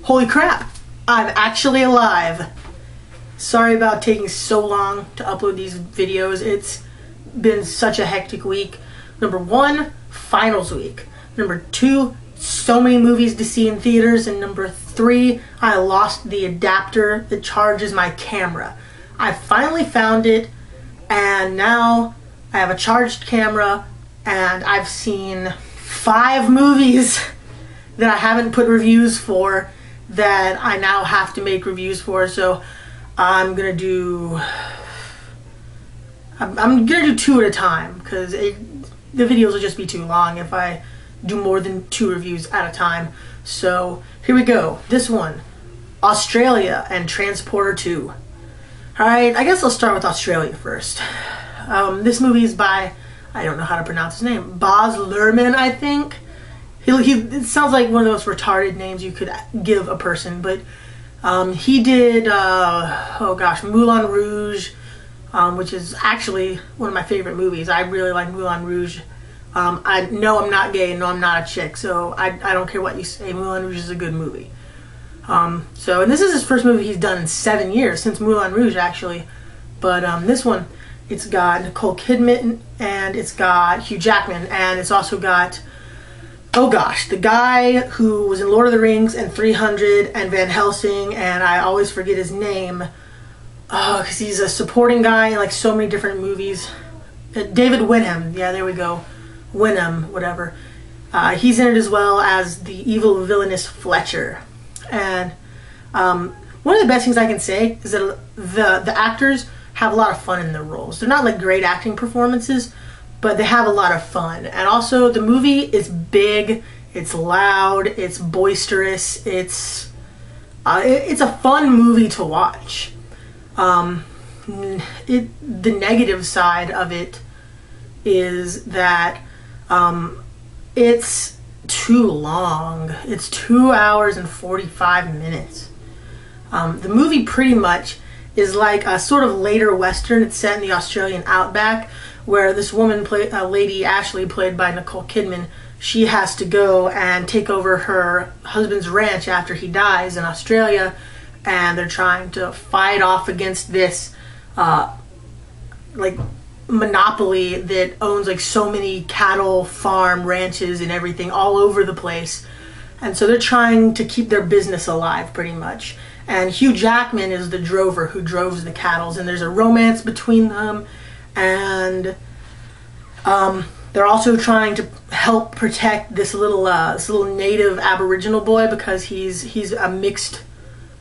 Holy crap, I'm actually alive. Sorry about taking so long to upload these videos. It's been such a hectic week. Number one, finals week. Number two, so many movies to see in theaters. And number three, I lost the adapter that charges my camera. I finally found it, and now I have a charged camera, and I've seen 5 movies that I haven't put reviews for that I now have to make reviews for. So I'm gonna do 2 at a time, because the videos will just be too long if I do more than 2 reviews at a time. So here we go. This one, Australia and Transporter 2. Alright, I guess I'll start with Australia first. This movie is by, I don't know how to pronounce his name, Baz Luhrmann, I think. It sounds like one of those retarded names you could give a person, but he did, Moulin Rouge, which is actually one of my favorite movies. I really like Moulin Rouge. I know I'm not gay, no I'm not a chick, so I don't care what you say, Moulin Rouge is a good movie. And this is his first movie he's done in 7 years, since Moulin Rouge actually. But this one, it's got Nicole Kidman, and it's got Hugh Jackman, and it's also got, oh gosh, the guy who was in Lord of the Rings and 300 and Van Helsing, and I always forget his name, because he's a supporting guy in like so many different movies. David Wenham, yeah, there we go. Wenham, whatever. He's in it as well as the evil villainous Fletcher. And one of the best things I can say is that the actors have a lot of fun in their roles. They're not like great acting performances, but they have a lot of fun. And also the movie is big, it's loud, it's boisterous, it's a fun movie to watch. The negative side of it is that it's too long. It's 2 hours and 45 minutes. The movie pretty much is like a sort of later western. It's set in the Australian outback, where this woman, Lady Ashley, played by Nicole Kidman, she has to go and take over her husband's ranch after he dies in Australia, and they're trying to fight off against this like monopoly that owns like so many cattle farm ranches and everything all over the place. And so they're trying to keep their business alive pretty much. And Hugh Jackman is the drover who droves the cattle, and there's a romance between them, and they're also trying to help protect this little native Aboriginal boy, because he's a mixed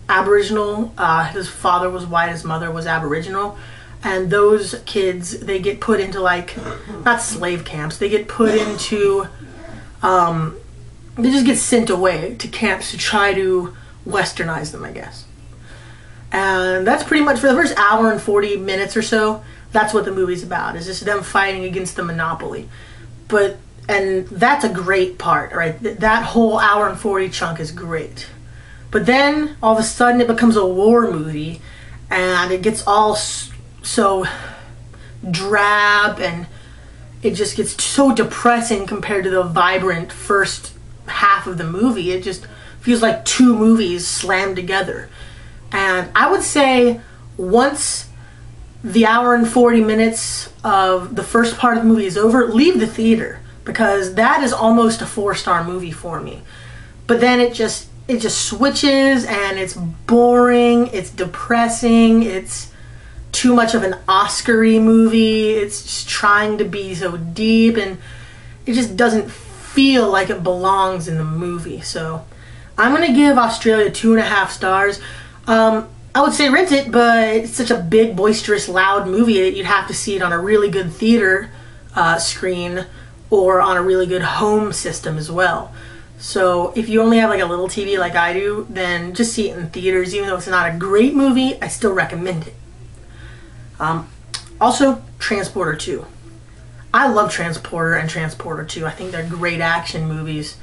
Aboriginal. His father was white, his mother was Aboriginal. And those kids, they get put into like, not slave camps, they get put into, they just get sent away to camps to try to westernize them, I guess. And that's pretty much, for the first hour and 40 minutes or so, that's what the movie's about, is just them fighting against the monopoly. And that's a great part, right? That whole hour and 40 chunk is great. But then, all of a sudden, it becomes a war movie, and it gets all so drab, and it just gets so depressing compared to the vibrant first half of the movie. It just feels like 2 movies slammed together. And I would say once the hour and 40 minutes of the first part of the movie is over, leave the theater, because that is almost a 4-star movie for me. But then it just switches, and it's boring, it's depressing, it's too much of an Oscar-y movie. It's just trying to be so deep, and it just doesn't feel like it belongs in the movie. So I'm gonna give Australia 2.5 stars. I would say rent it, but it's such a big, boisterous, loud movie that you'd have to see it on a really good theater screen, or on a really good home system as well. So if you only have like a little TV like I do, then just see it in theaters. Even though it's not a great movie, I still recommend it. Also, Transporter 2. I love Transporter and Transporter 2. I think they're great action movies.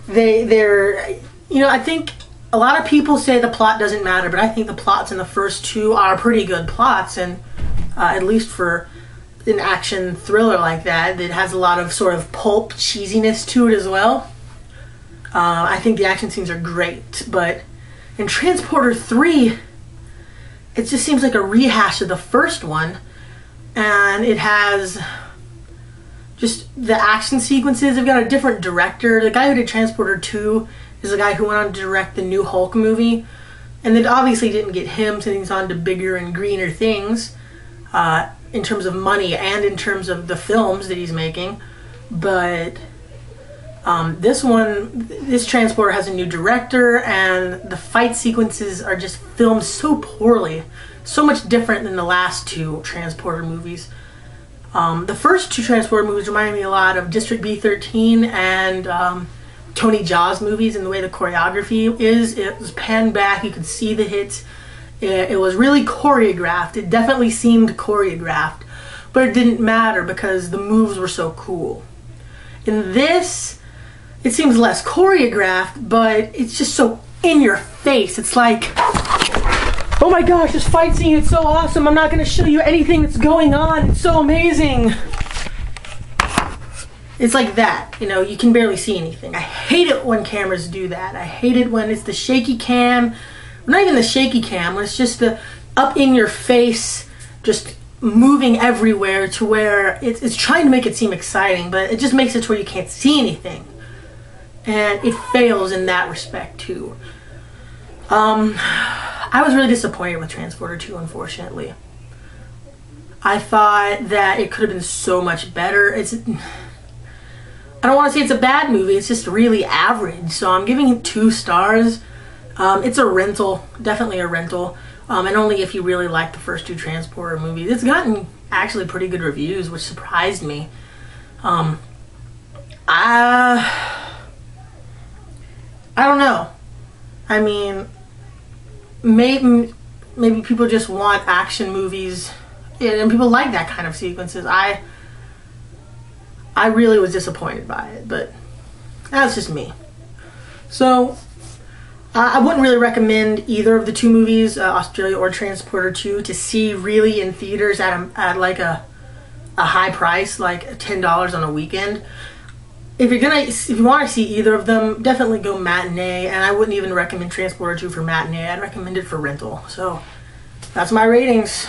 They're, you know, I think a lot of people say the plot doesn't matter, but I think the plots in the first 2 are pretty good plots, and at least for an action thriller like that has a lot of sort of pulp cheesiness to it as well. I think the action scenes are great, but in Transporter 3, it just seems like a rehash of the first one, and it has just the action sequences. They've got a different director. The guy who did Transporter 2 is the guy who went on to direct the new Hulk movie, and it obviously didn't get him, since he's on to bigger and greener things in terms of money and in terms of the films that he's making. But this Transporter has a new director, and the fight sequences are just filmed so poorly, so much different than the last two Transporter movies. The first two Transporter movies reminded me a lot of District B13 and Tony Jaa's movies, and the way the choreography is. It was panned back, you could see the hits. It was really choreographed. It definitely seemed choreographed, but it didn't matter because the moves were so cool. In this, it seems less choreographed, but it's just so in your face. It's like, oh my gosh, this fight scene is so awesome. I'm not going to show you anything that's going on. It's so amazing. It's like that, you know, you can barely see anything. I hate it when cameras do that. I hate it when it's the shaky cam. Not even the shaky cam, when it's just the up in your face, just moving everywhere, to where it's trying to make it seem exciting, but it just makes it to where you can't see anything. And it fails in that respect too. I was really disappointed with Transporter 2, unfortunately. I thought that it could have been so much better. I don't want to say it's a bad movie, it's just really average, so I'm giving it 2 stars. It's a rental, definitely a rental, and only if you really like the first 2 Transporter movies. It's gotten actually pretty good reviews, which surprised me. I don't know. I mean, maybe people just want action movies, and people like that kind of sequences. I really was disappointed by it, but that's just me. So I wouldn't really recommend either of the 2 movies, Australia or Transporter 2, to see really in theaters at like a high price, like $10 on a weekend. If you want to see either of them, definitely go matinee, and I wouldn't even recommend Transporter 2 for matinee. I'd recommend it for rental. So that's my ratings.